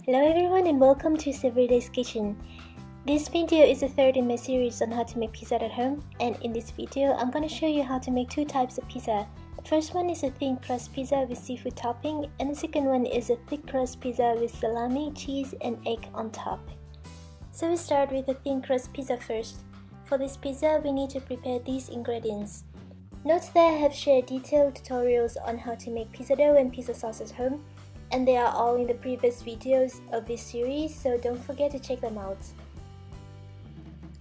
Hello everyone and welcome to Everyday's Kitchen. This video is the third in my series on how to make pizza at home, and in this video I'm going to show you how to make two types of pizza. The first one is a thin crust pizza with seafood topping, and the second one is a thick crust pizza with salami, cheese and egg on top. So we start with the thin crust pizza first. For this pizza we need to prepare these ingredients. Note that I have shared detailed tutorials on how to make pizza dough and pizza sauce at home, and they are all in the previous videos of this series, so don't forget to check them out.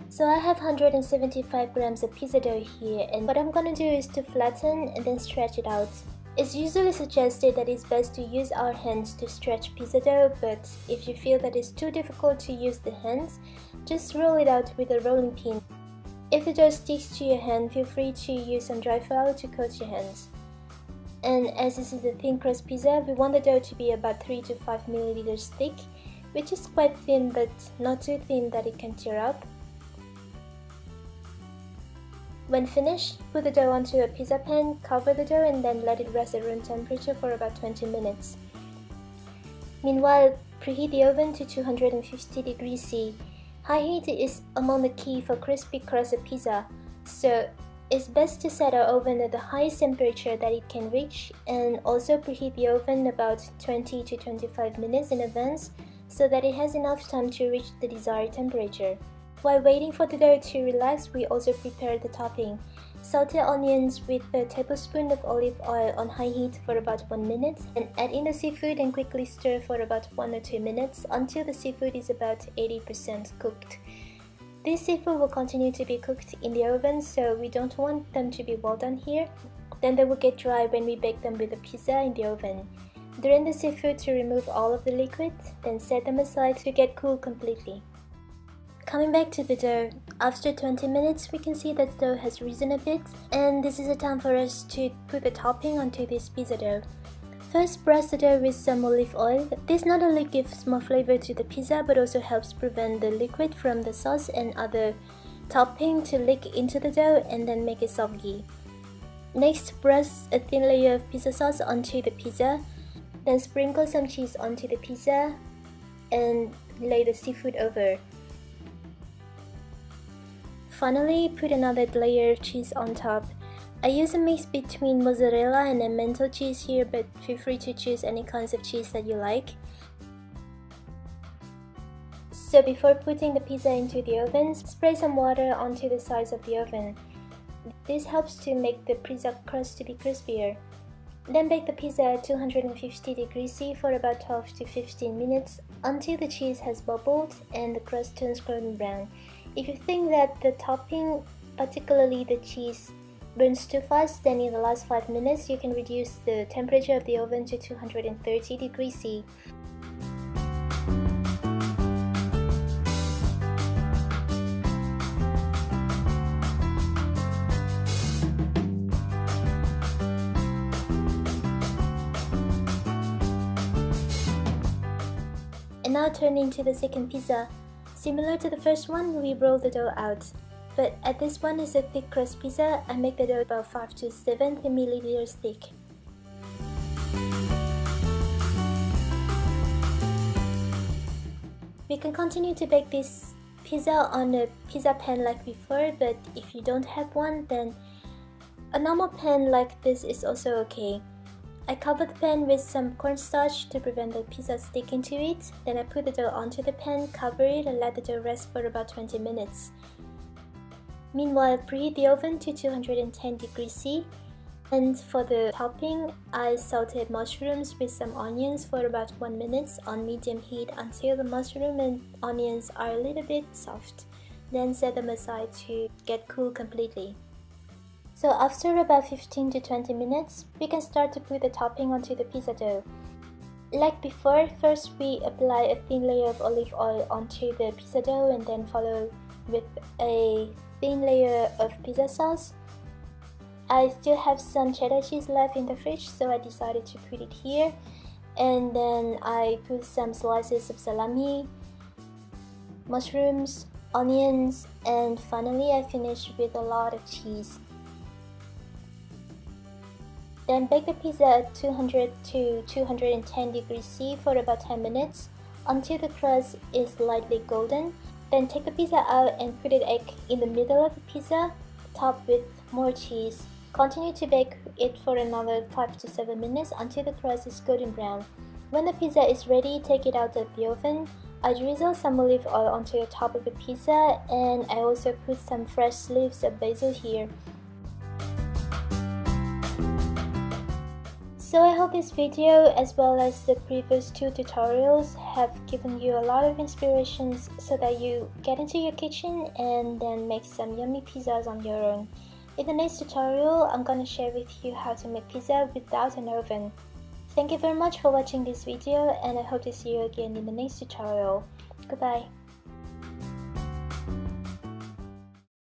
So I have 175 grams of pizza dough here, and what I'm gonna do is to flatten and then stretch it out. It's usually suggested that it's best to use our hands to stretch pizza dough, but if you feel that it's too difficult to use the hands, just roll it out with a rolling pin. If the dough sticks to your hand, feel free to use some dry flour to coat your hands. And as this is a thin crust pizza, we want the dough to be about 3 to 5 milliliters thick, which is quite thin but not too thin that it can tear up. When finished, put the dough onto a pizza pan, cover the dough and then let it rest at room temperature for about 20 minutes. Meanwhile, preheat the oven to 250 degrees C. High heat is among the key for crispy crust of pizza, so it's best to set our oven at the highest temperature that it can reach, and also preheat the oven about 20 to 25 minutes in advance so that it has enough time to reach the desired temperature. While waiting for the dough to relax, we also prepare the topping. Saute onions with a tablespoon of olive oil on high heat for about 1 minute, and add in the seafood and quickly stir for about 1 or 2 minutes until the seafood is about 80% cooked. This seafood will continue to be cooked in the oven, so we don't want them to be well done here. Then they will get dry when we bake them with the pizza in the oven. Drain the seafood to remove all of the liquid, then set them aside to get cool completely. Coming back to the dough, after 20 minutes we can see that the dough has risen a bit, and this is a time for us to put the topping onto this pizza dough. First, brush the dough with some olive oil. This not only gives more flavor to the pizza but also helps prevent the liquid from the sauce and other topping to leak into the dough and then make it soggy. Next, brush a thin layer of pizza sauce onto the pizza, then sprinkle some cheese onto the pizza and lay the seafood over. Finally, put another layer of cheese on top. I use a mix between mozzarella and emmental cheese here, but feel free to choose any kinds of cheese that you like. So before putting the pizza into the oven, spray some water onto the sides of the oven. This helps to make the pizza crust to be crispier. Then bake the pizza at 250 degrees C for about 12 to 15 minutes until the cheese has bubbled and the crust turns golden brown. If you think that the topping, particularly the cheese, burns too fast, then in the last 5 minutes you can reduce the temperature of the oven to 230 degrees C. And now turning to the second pizza. Similar to the first one, we roll the dough out. But at this one is a thick crust pizza, I make the dough about 5 to 7 milliliters thick. We can continue to bake this pizza on a pizza pan like before, but if you don't have one, then a normal pan like this is also okay. I cover the pan with some cornstarch to prevent the pizza sticking to it. Then I put the dough onto the pan, cover it and let the dough rest for about 20 minutes. Meanwhile, preheat the oven to 210 degrees C. And for the topping, I sauteed mushrooms with some onions for about 1 minute on medium heat until the mushroom and onions are a little bit soft. Then set them aside to get cool completely. So after about 15 to 20 minutes, we can start to put the topping onto the pizza dough. Like before, first we apply a thin layer of olive oil onto the pizza dough and then follow with a thin layer of pizza sauce. I still have some cheddar cheese left in the fridge, so I decided to put it here. And then I put some slices of salami, mushrooms, onions, and finally I finished with a lot of cheese. Then bake the pizza at 200 to 210 degrees C for about 10 minutes until the crust is lightly golden. Then take the pizza out and put it egg in the middle of the pizza, top with more cheese. Continue to bake it for another 5 to 7 minutes until the crust is golden brown. When the pizza is ready, take it out of the oven. I drizzle some olive oil onto the top of the pizza, and I also put some fresh leaves of basil here. So I hope this video, as well as the previous 2 tutorials, have given you a lot of inspirations so that you get into your kitchen and then make some yummy pizzas on your own. In the next tutorial, I'm gonna share with you how to make pizza without an oven. Thank you very much for watching this video, and I hope to see you again in the next tutorial. Goodbye.